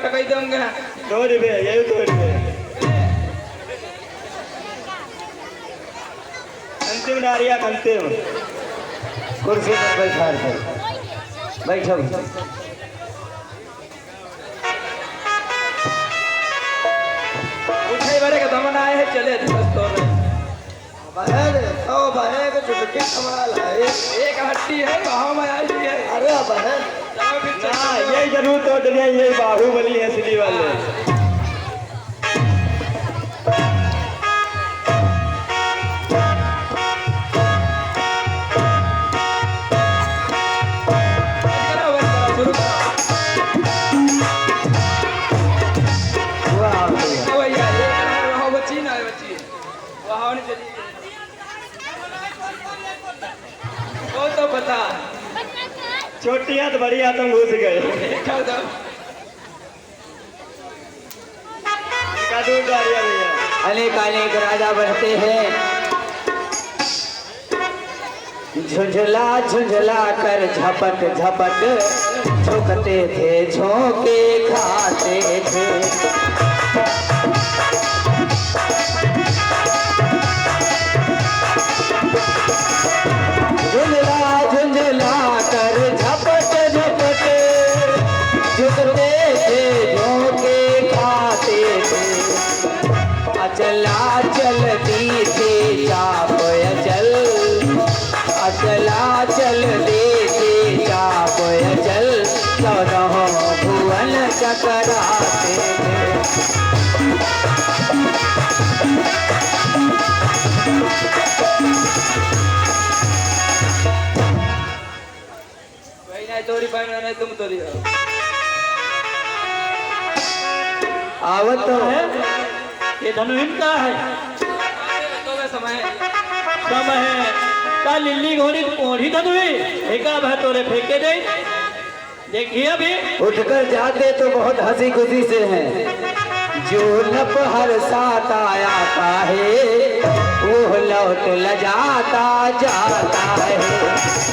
टकाई दूंगा तोड़ बे ये तोड़ बे अंतिम डारिया अंतिम कुर्सी पर बैठा है बैठो उठे बड़े का दमन आए है चले दोस्तों बहन ओ बहन के चुटकी कमाल है एक हट्टी है वहां में आई है अरे बहन चलो फिर ना ये जरूर तोड़ दिया ये बाहुबली है असली वाले छोटी हाथ बड़ी हाथ हम घुस गए अनेक अनेक राजा बनते हैं झुंझला झुंझला कर झपट झपट झोंकते थे झोंके खाते थे झुंझला झुंझला कर झपट झपट झुकते थे झोंके खाते थे अचला चलती थी चाप अचल अचला चलती थी चाप अचल चौदह भुवन चकराते थे तोरी बहन नहीं तुम तोरी आवत तो है ये धनुहिन का है तो वे समय का लिल्ली घोड़ी ओढ़ी धनुई फेंका भै तोरे फेंके दे देखिए अभी उठकर जाते तो बहुत हंसी खुशी से हैं जो नप हर साथ आया है वो लौट लजाता जाता है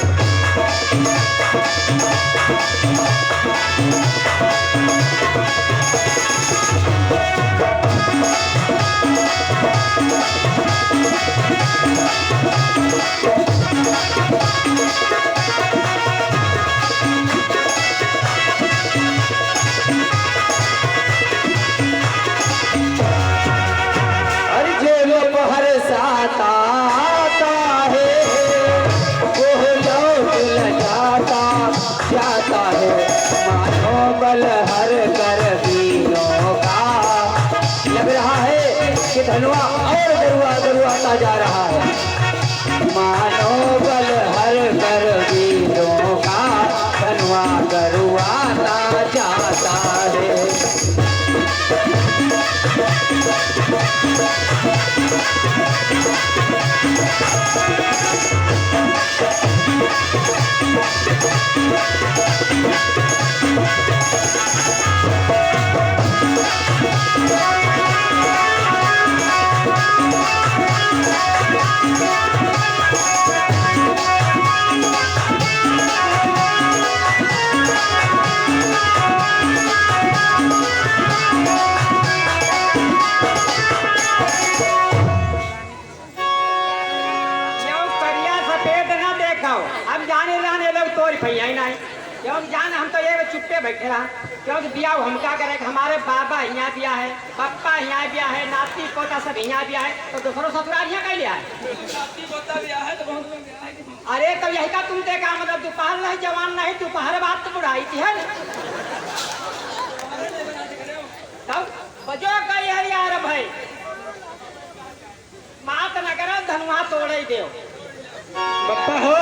अरे जो लोग हर साथ आता है वो लौट लजाता जाता है मानो बल हर कर वीरों का लग रहा है कि धनुआ और गरुआता जा रहा है मानो बल हर कर वीरों का धनुआ गरुआता जाता है क्योंकि जान हम तो ये चुप्पे बैठे रहा क्योंकि बिया हम क्या करें हमारे बाबा यहाँ बिया है पप्पा यहाँ बिया है नाती पोता सब यहाँ बिया है तो दूसरों ससुराल यहाँ कह लिया है अरे तो यही का तुम देखा मतलब दोपहर नहीं जवान नहीं दोपहर बात तो बुढ़ाई थी है तब बजो कही है यार भाई मात न करो धनुआ तोड़े दो बप्पा हो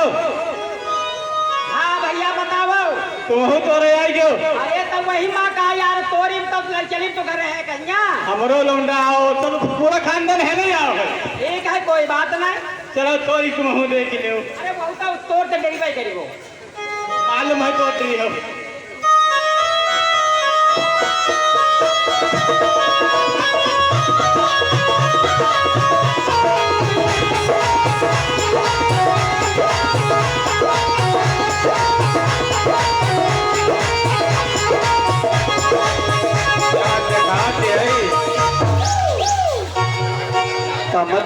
हाँ भैया बताओ तो तोरे आई गयो अरे तो वही माँ का यार तोरी तो चली तो घर है कन्या हमरो लौंडा आओ तब पूरा खानदान है नहीं आओ ठीक है कोई बात नहीं चलो तोरी तुम हो देख लो अरे बहुत तोड़ तो डेलीवरी करेगो मालूम है तोड़ी हो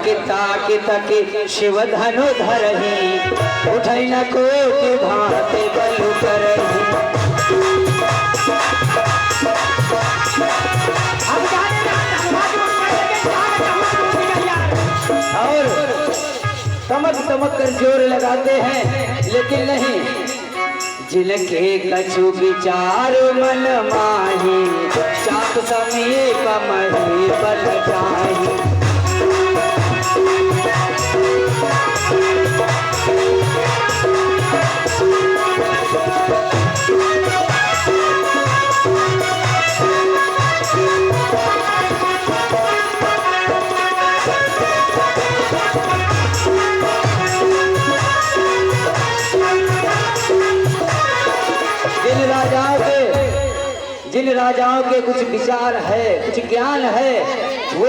तकी ताकि तकी शिव धनु धरही उठै न कोटि भांति बलु करही। हम जाने ना धनबाद लेके और तमक तमक कर जोर लगाते हैं, लेकिन नहीं, जिनके कछु विचार मन माही चाप समीप मही बल जाही। जिन राजाओं के कुछ विचार है, कुछ ज्ञान है, वो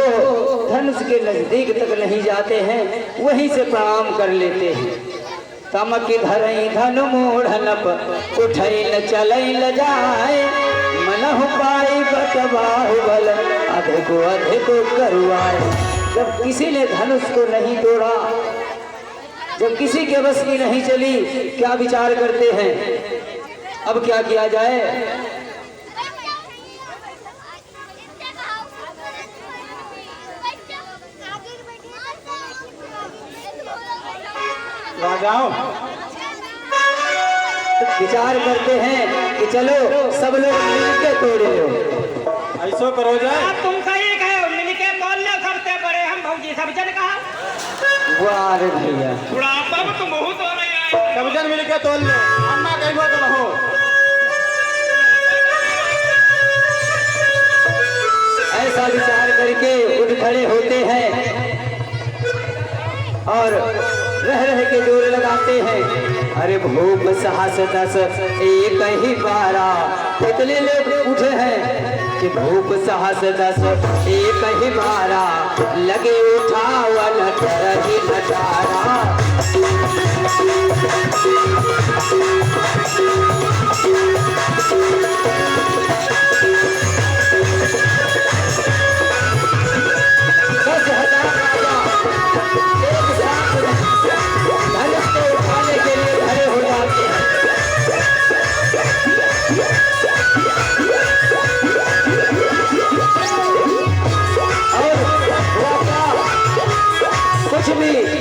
धनुष के नजदीक तक नहीं जाते हैं, वहीं से प्रणाम कर लेते हैं। तमक धरई धन मूढ़नप उठई न चलई न जाए मनहु पाई बतबाहु बल अधिको अधिको करुआए। जब किसी ने धनुष को नहीं तोड़ा, जब किसी के बस की नहीं चली, क्या विचार करते हैं, अब क्या किया जाए। राजाओं विचार करते हैं कि चलो सब लोग मिलकर तोड़े लो। ऐसो करो जाए। तुम सही कहे, मिलके तोड़ ले, सबसे बड़े हम भौजी सब जन कहा। वाह रे भैया, बुढ़ापा में तुम बहुत हो रहे हैं। सब जन मिलके तोड़ लो, अन्ना कहीं तो रहो। ऐसा विचार करके उठ खड़े होते हैं और रह रह के जोर लगाते हैं। अरे भूप साहस दस एक ही बारा, इतने लोग उठे हैं कि भूप साहस दस एक ही बारा, लगे उठावन रही नटारा।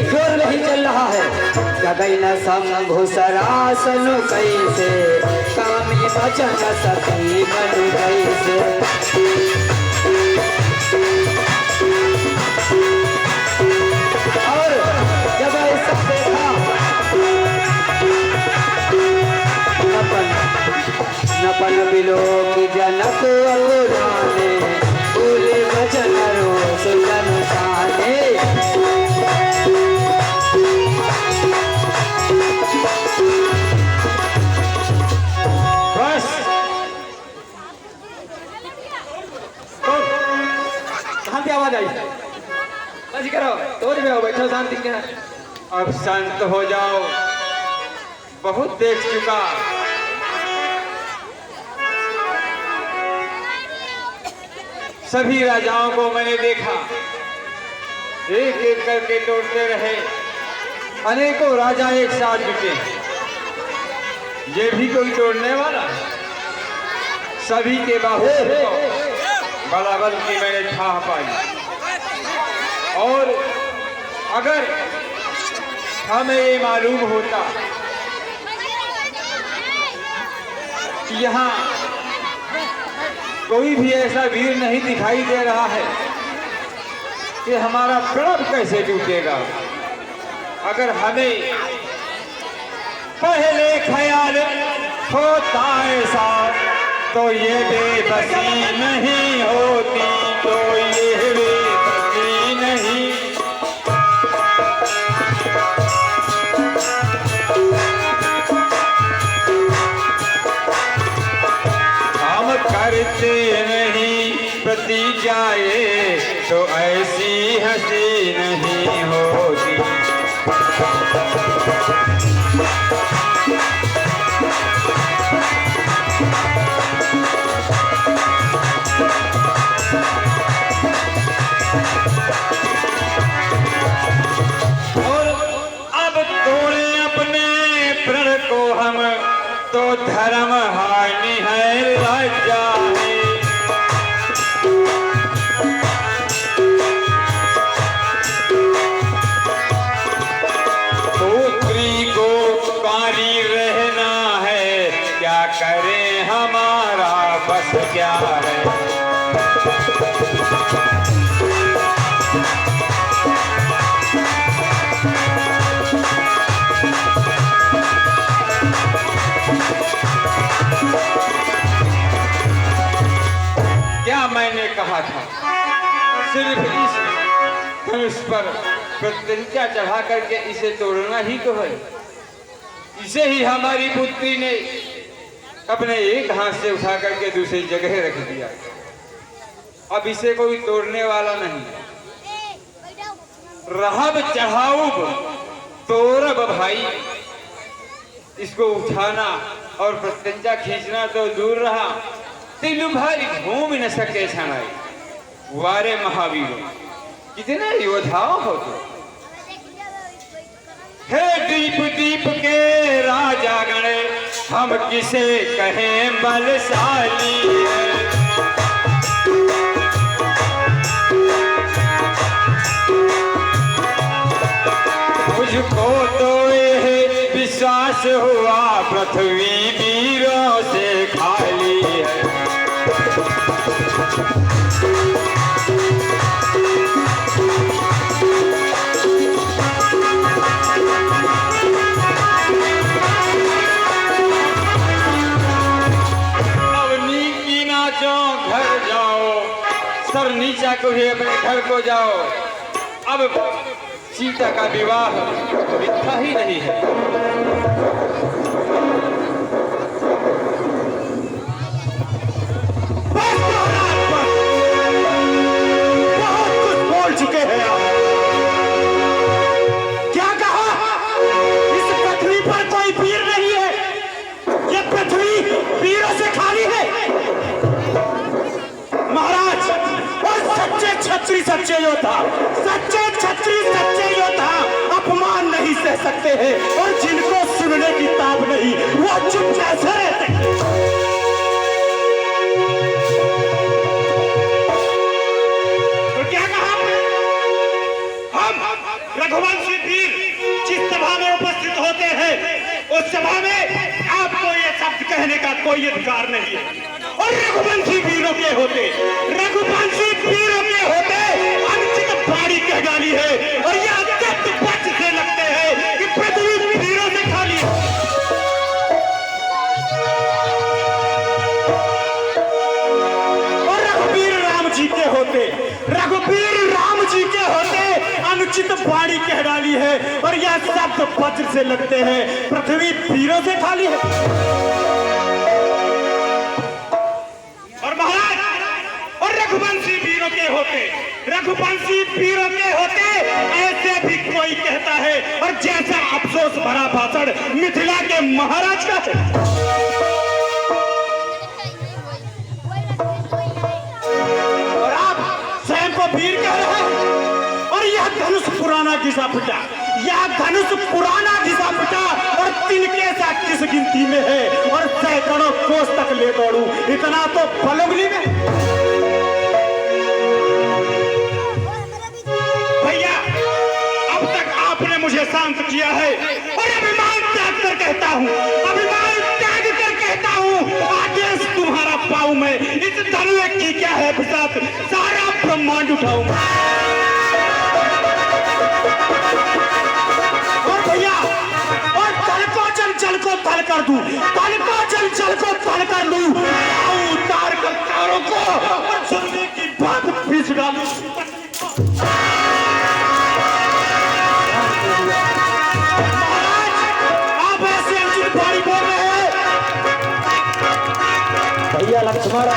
जोर नहीं चल रहा है। गगन शंभु सरासन कैसे कामी बचन सती मनु कैसे। और जब ऐसा देखा नपन बिलो की जनक अगुराने बोले बचन रो सुजन साने। आवाज आई, बस करो, तोड़ में हो, बैठो शांति के। अब शांत हो जाओ, बहुत देख चुका। सभी राजाओं को मैंने देखा, एक एक करके तोड़ते रहे। अनेकों राजा एक साथ जुटे, ये भी कोई तोड़ने वाला। सभी के बाहु बराबर की मैंने ठाह पाई। और अगर हमें ये मालूम होता कि यहाँ कोई भी ऐसा वीर नहीं दिखाई दे रहा है कि हमारा प्रणव कैसे टूटेगा। अगर हमें पहले ख्याल होता ऐसा तो ये बेबसी नहीं होती, तो ये बेबसी नहीं। हम करते नहीं प्रतिज्ञाएं तो ऐसी हंसी नहीं होती। को हम तो धर्म हानि है लज्जा है। पुत्री को कुंवारी रहना है, क्या करें हमारा बस क्या है। क्या मैंने कहा था, सिर्फ इस धनुष पर प्रतिज्ञा चढ़ा करके इसे तोड़ना ही तो है। इसे ही हमारी पुत्री ने अपने एक हाथ से उठा करके दूसरी जगह रख दिया। अब इसे कोई तोड़ने वाला नहीं। रहब चढ़ाऊब तोरब भाई, इसको उठाना और प्रतिज्ञा खींचना तो दूर रहा, तिल भर घूम न सके छनाई। वारे महावीर कितने योद्धाओं हो तो। हे दीप दीप के राजा गणे, हम किसे कहें बलशाली है। मुझको तो यह विश्वास हुआ पृथ्वी वीरों से खाली है। घर जाओ, सर नीचा को ही अपने घर को जाओ। अब सीता का विवाह मिथ्या ही नहीं है। बहुत कुछ बोल चुके हैं आप। क्या कहा? इस पृथ्वी पर कोई वीर नहीं है, ये पृथ्वी वीरों से खाली है। महाराज, और सच्चे क्षत्रिय सच्चे योद्धा, सच्चे क्षत्रिय सच्चे योद्धा अपमान नहीं सह सकते हैं, और जिनको सुनने की ताब नहीं वो चुप कैसे रहते हैं। तो क्या कहा? हम रघुवंशी वीर जिस सभा में उपस्थित होते हैं, उस सभा में आपको ये शब्द कहने का कोई अधिकार नहीं है। और रघुवंशी वीरों के होते, रघुवंशी वीरों के होते अनुचित बाड़ी कह डाली है, और यह अत्यंत पक्ष से लगते हैं कि पृथ्वी वीरों से खाली है। और रघुवीर राम जी के होते, रघुवीर राम जी के होते अनुचित बाड़ी कह डाली है, और यह शब्द वज्र से लगते हैं, पृथ्वी वीरों से खाली है। और महाराज, और रघुवंशी वीरों के होते, रघुवंशी वीरों के होते ऐसे भी कोई कहता है, और जैसा अफसोस भरा भाषण मिथिला के महाराज का है। और आप स्वयं को वीर कह रहे हैं, और यह धनुष पुराना घिसा पिटा, यह धनुष पुराना घिसा पिटा, और तिनके सा किस गिनती में है, और सैकड़ों कोस तक ले दौड़ू, इतना तो बलुगली में। भैया, अब तक आपने मुझे शांत किया है, और अभिमान त्याग कर कहता हूँ, अभिमान त्याग कर कहता हूँ, आदेश तुम्हारा पाऊं मैं। इस धनुष की क्या है विशात, सारा ब्रह्मांड उठाऊं। और भैया, और तल को चल को तल कर दूं, तल को चल को तल कर दूं, उतार कर तारों को, और सुनने की बात पीछ डालूं। महाराज, आप ऐसे अनुचित बारी बोल रहे हैं। भैया लक्ष्मण,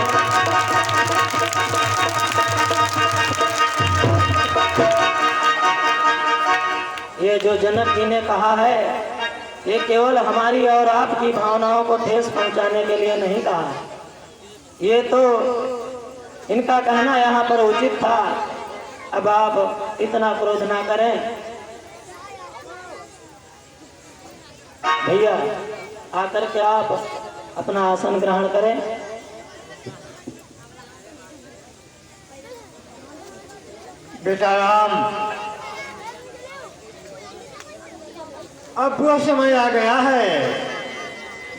ये जो जनक जी ने कहा है, ये केवल हमारी और आपकी भावनाओं को ठेस पहुंचाने के लिए नहीं कहा है। ये तो इनका कहना यहाँ पर उचित था। अब आप इतना क्रोध ना करें। भैया आकर के आप अपना आसन ग्रहण करें। बेटा राम, अब वो समय आ गया है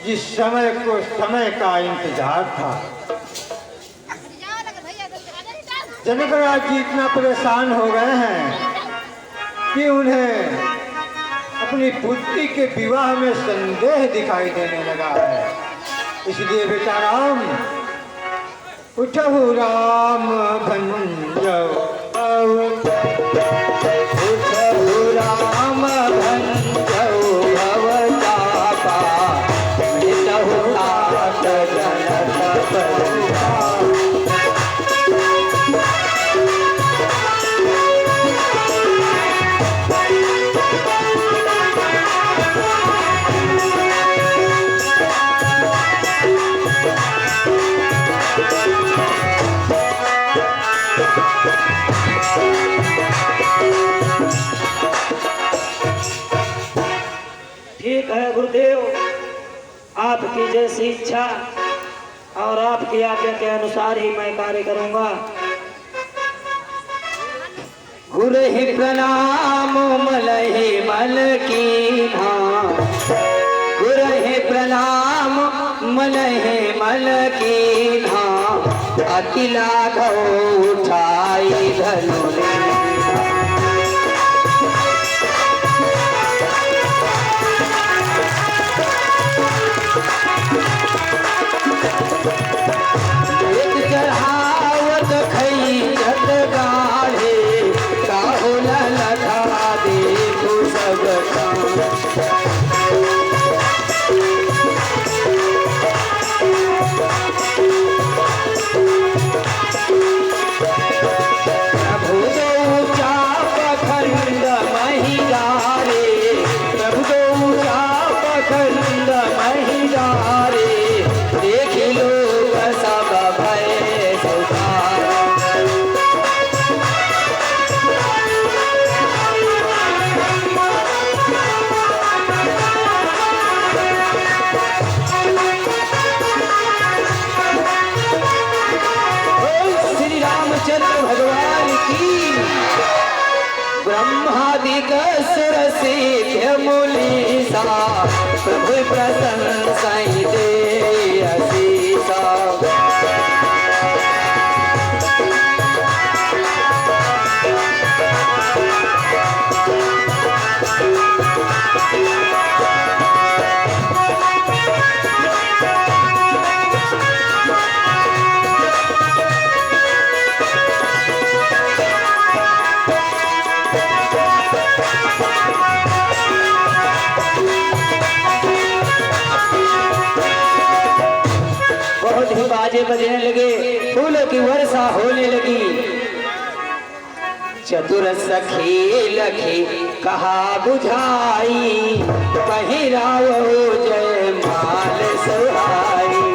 जिस समय को समय का इंतजार था। जनक राज जी इतना परेशान हो गए हैं कि उन्हें अपनी पुत्री के विवाह में संदेह दिखाई देने लगा है। इसलिए बेटा राम, उठो राम भंजो, उठो राम भंजो भवतापा, मिटहु तात जनक परिताप। ठीक है गुरुदेव, आपकी जैसी इच्छा और आपकी आज्ञा के अनुसार ही मैं कार्य करूंगा। गुरु ही प्रणाम मलहि मल की धाम, गुरु ही प्रणाम मलहि मल की धाम, अति लाघव उठाई धनुरे। चढ़ावत खई जत गाढ़े, काहुल लखा देखो सब प्रभु दो चाप खंड महिलारे, प्रभु दो चाप खंड महिलारे, देख लोग सब भय सुधारा। श्री रामचंद्र भगवान की। ब्रह्मादिक सुर सिद्ध मुनीसा, प्रभु प्रशंसा दे असीसा। बहुत ही बाजे बजने लगे, फूलों की वर्षा होने लगी। चतुर सखी लखी कहा बुझाई, पहिराओ जय माल सुहाई।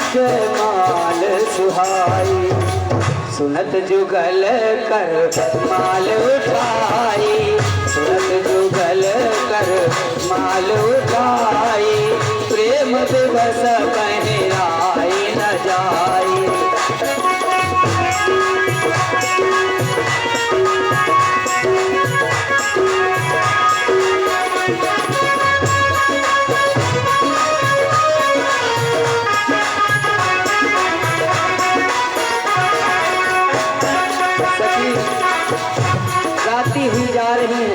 जय माल सुहाई, सुनत जुगल कर माल उठाई, सुनत जुगल कर माल उठाई, प्रेम दिवस पहनाई न जाई। गाती हुई जा रही है,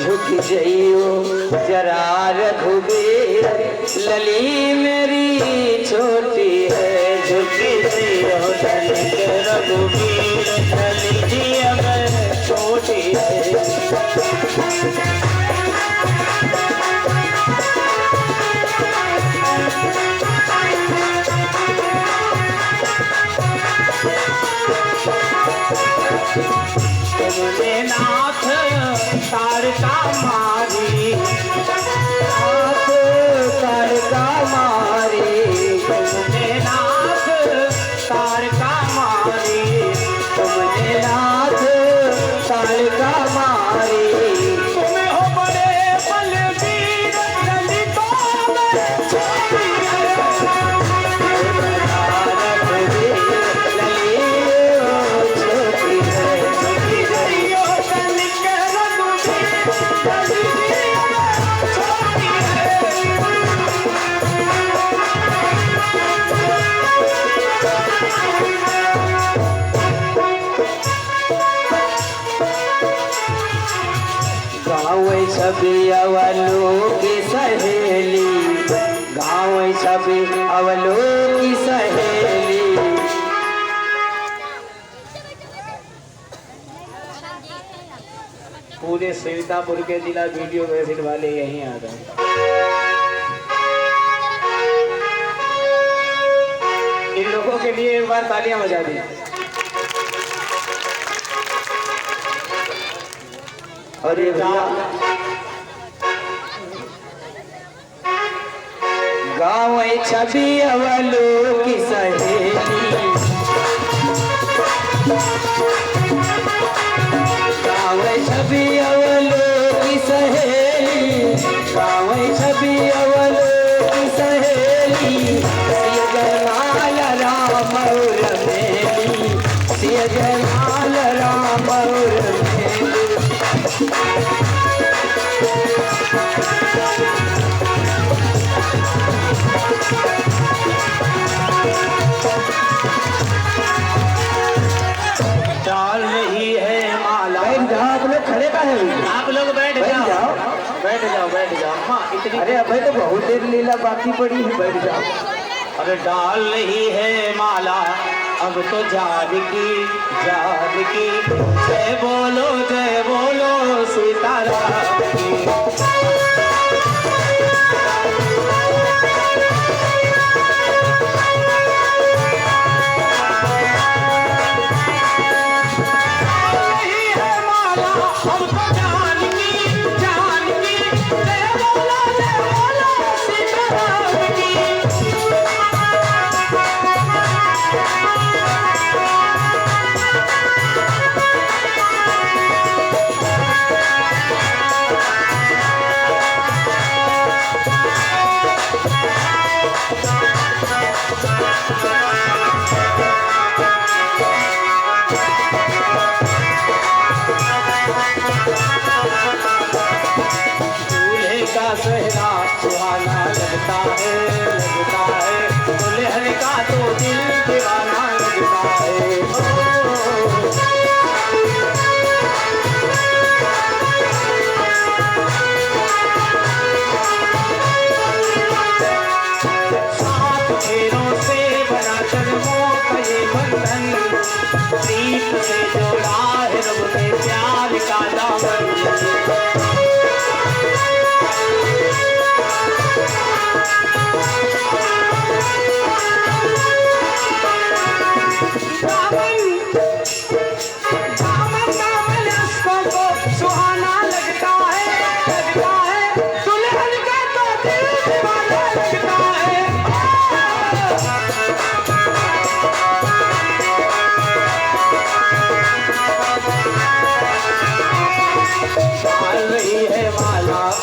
झुक जइयो जरा रघुबीर, लली मेरी छोटी है, झुक जइयो धनिक रघुबीर, लली जी अब छोटी है। नाथ तारका मारी, नाथ छवि अवलो की सहेली, गाँव छवि अवलो की सहेली। पूरे सीतापुर के जिला वीडियो कैसेट वाले यहीं आ गए। इन लोगों के लिए एक बार तालियां बजा दी। अरे भैया गाँव छवि अवलो की सहेली, गाँव छवि अवलो की सहेली, गाँव छवि अवलो की सहेली। सिय जयमाल राम और मेली, सिय जयमाल राम और मेली। डाल रही है माला। बैठ जाओ, आप लोग खड़े का है? आप लोग बैठ जाओ, बैठ जाओ, बैठ जाओ। हाँ इतनी। अरे अभी तो बहुत देर लीला बाकी पड़ी है, बैठ जाओ। अरे डाल रही है माला अब तो जानकी जानकी, जय बोलो सीताराम की। सहरा सुहाना लगता है दुल्हन का तो दिल दीवाना लगता है। सात फेरों से बना जन्मों का ये बंधन, प्रीत से जोड़ा है रब ने प्यार का दामन।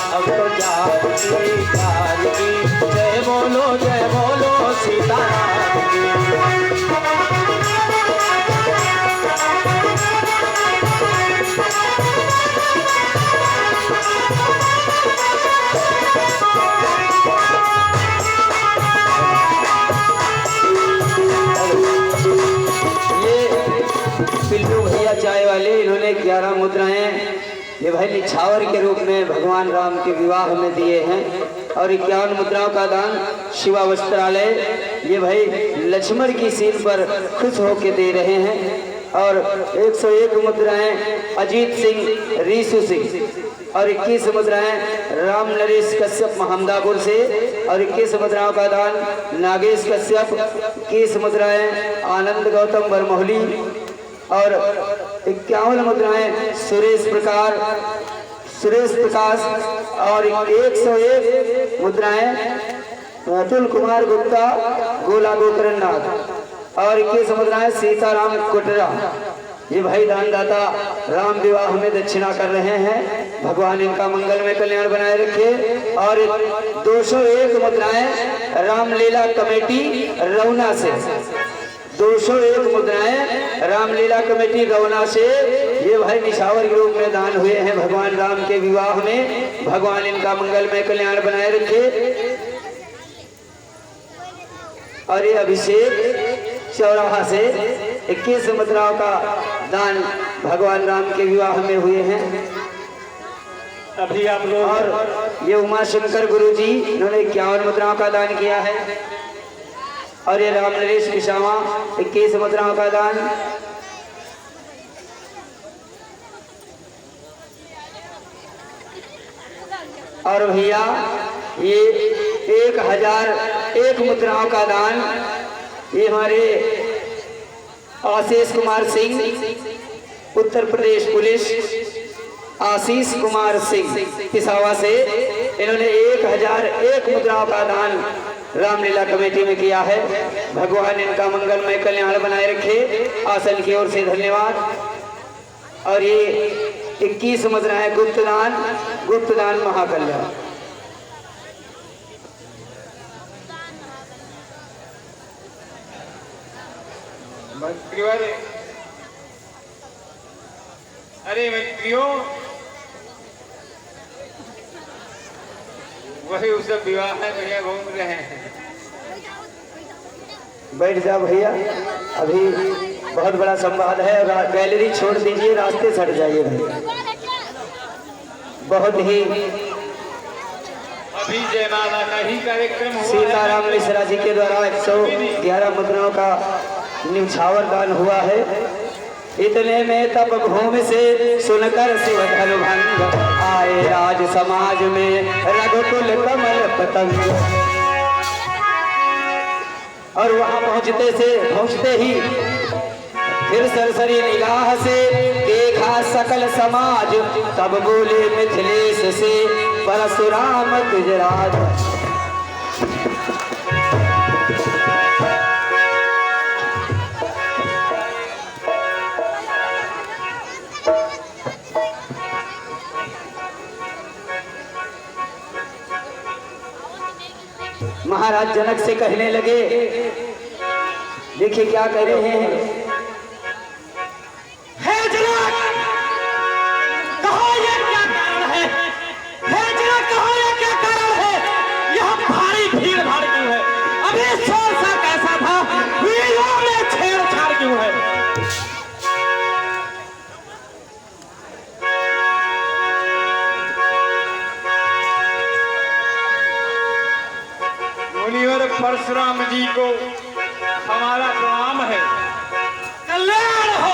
अब तो जानकी जय बोलो सीताराम की। पिल्लू भैया चाय वाले, इन्होंने 11 मुद्राएं ये भाई निछावर के रूप में भगवान राम के विवाह में दिए हैं। और 51 मुद्राओं का दान शिवा वस्त्रालय ये भाई लक्ष्मण की सीन पर खुश होकर दे रहे हैं। और 101 मुद्राएं अजीत सिंह रीसू सिंह और 21 मुद्राएं राम नरेश कश्यप महमदापुर से। और 21 मुद्राओं का दान नागेश कश्यप, 21 मुद्राएं आनंद गौतम बरमोहली और 51 मुद्राएं सुरेश प्रकाश और 101 मुद्राएं अतुल कुमार गुप्ता गोला गोकरण नाथ और 21 मुद्राएं सीताराम कुटरा। ये भाई दानदाता राम विवाह में दक्षिणा कर रहे हैं। भगवान इनका मंगल में कल्याण बनाए रखे। और 201 मुद्राएं रामलीला कमेटी रौना से, 201 मुद्राएं रामलीला कमेटी रौना से ये भाई निछावर के रूप में दान हुए हैं भगवान राम के विवाह में। भगवान इनका मंगल में कल्याण बनाए रखे। और ये अभिषेक चौराहा से 21 मुद्राओं का दान भगवान राम के विवाह में हुए हैं। अभी आप लोग और ये उमा शंकर गुरु जी इन्होंने 51 मुद्राओं का दान किया है। और ये राम नरेश विशामा 21 मुद्राओं का दान। और भैया ये 1001 मुद्राओं का दान ये हमारे आशीष कुमार सिंह, उत्तर प्रदेश पुलिस, आशीष कुमार सिंह पिसावा से, इन्होंने 1001 मुद्राओं का दान रामलीला कमेटी में किया है। भगवान इनका मंगलमय कल्याण बनाए रखे। आसन की ओर से धन्यवाद। और ये 21 मुद्राएं गुप्तदान महाकल्याण। मंत्रियों, अरे मंत्रियों, वही उस विवाह में भैया घूम रहे हैं। बैठ जाओ भैया, अभी बहुत बड़ा संवाद है। गैलरी छोड़ दीजिए, रास्ते सट जाइए भैया। बहुत ही अभी जयमाला का ही कार्यक्रम हुआ है। सीताराम मिश्रा जी के द्वारा 111 मुद्राओं का न्यौछावर दान हुआ है। इतने में तप भूमि से सुनकर शिव धनुभंग आए राज समाज में रघुकुल कमल पतंग। और वहां पहुंचते ही फिर सरसरी निगाह से देखा सकल समाज, तब बोले मिथिलेश से परशुराम गुजरात। महाराज जनक से कहने लगे, देखिए क्या कह रहे हैं। हे जनक, कहो ये क्या कारण है? हे जनक, कहो ये क्या कारण है? यह भारी भीड़ भाड़ क्यों है? अभी शोर सा कैसा था? वीरों में छेड़छाड़ क्यों है? मुनिवर परशुराम जी को हमारा प्रणाम है। कल्याण हो।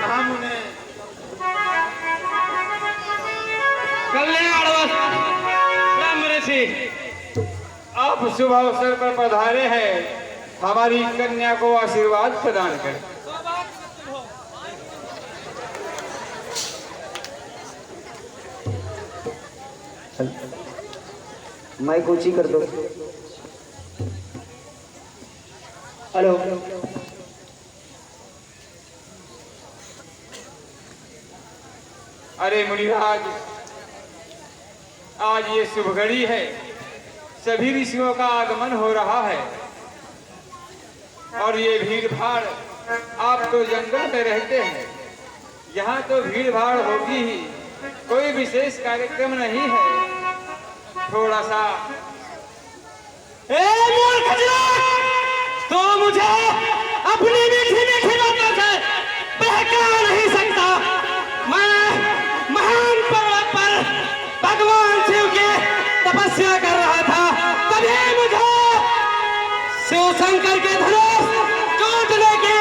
हमने कल्याण राम ऋषि, आप शुभ अवसर पर पधारे हैं। हमारी कन्या को आशीर्वाद प्रदान करें। माइक ऊंची कर दो। हेलो, अरे मुनिराज, आज ये शुभ घड़ी है। सभी ऋषियों का आगमन हो रहा है। और ये भीड़ भाड़, आप तो जंगल में रहते हैं, यहाँ तो भीड़ भाड़ होगी ही। कोई विशेष कार्यक्रम नहीं है। थोड़ा सा ए मूर्ख जनक, तो मुझे अपनी मीठी मीठी बातों से बहका नहीं सकता। मैं महान पर्वत पर भगवान शिव की तपस्या कर रहा था, तभी मुझे शिव शंकर के धनुष टूटने की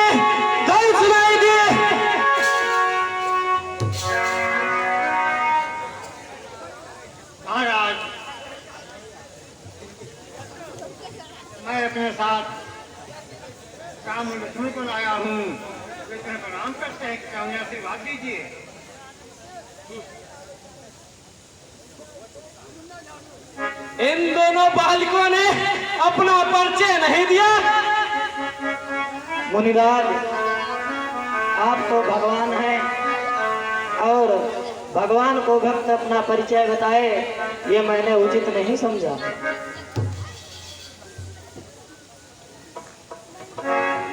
ध्वनि सुनाई दी। महाराज, मैं अपने साथ राम लक्ष्मण को लाया हूँ। वे तुम्हें प्रणाम करते हैं कि हमें आशीर्वाद दीजिए। इन दोनों बालिकों ने अपना परिचय नहीं दिया। मुनिराज, आप तो भगवान हैं और भगवान को भक्त अपना परिचय बताए, ये मैंने उचित नहीं समझा।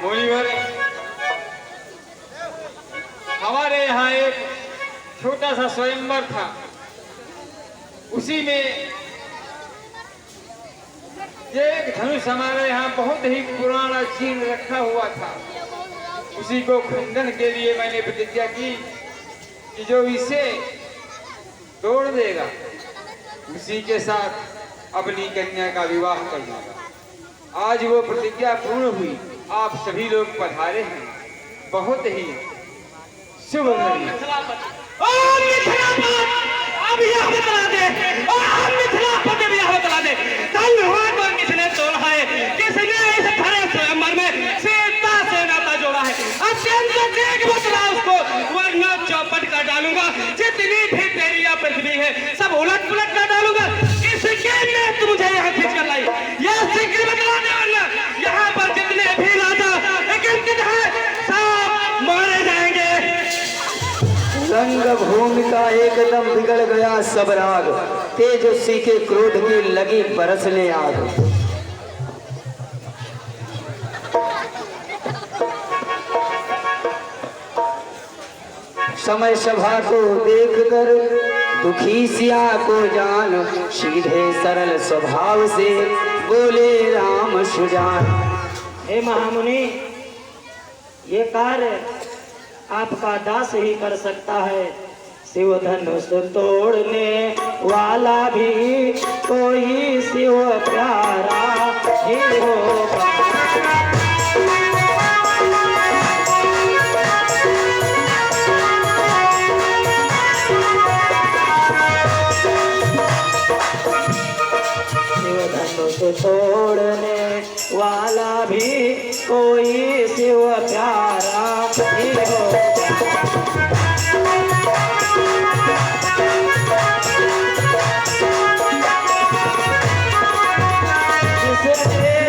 मुनिवर, हमारे यहाँ एक छोटा सा स्वयंवर था। उसी में ये एक धनुष हमारे यहाँ बहुत ही पुराना चीन रखा हुआ था। उसी को खंडन के लिए मैंने प्रतिज्ञा की कि जो इसे तोड़ देगा उसी के साथ अपनी कन्या का विवाह कर दूंगा। आज वो प्रतिज्ञा पूर्ण हुई। आप सभी लोग पधारे हैं, बहुत ही शुभ घड़ी। अब यह बतला दे, मिथिलापति भी यह बतला दे, धन्यवाद को किसने तोड़ा है, किसने इस भरे स्वयंवर में सीता से नाता जोड़ा है। अत्यंत देख बतला उसको, वरना चौपट कर डालूंगा। जितनी भी तेरी यह पृथ्वी है सब उलट पुलट कर डालूंगा। इसके लिए तू मुझे यहाँ खींच कर लाई, यह शीघ्र बतला दे, वरना यहाँ पर जितने भी राजा एकत्रित है सब मारे जाएंगे। रंग भूमि का एकदम बिगड़ गया सब राग, तेजस्वी के क्रोध की लगी बरसने आग। समय सभा को देखकर दुखी सिया को जान, सीधे सरल स्वभाव से बोले राम सुजान। हे महामुनि, ये कार्य आपका दास ही कर सकता है। शिव धनुष तोड़ने वाला भी कोई शिव प्यारा ही होगा। शिव धनुष तोड़ने वाला भी कोई शिव प्यारा ही होगा। जिसे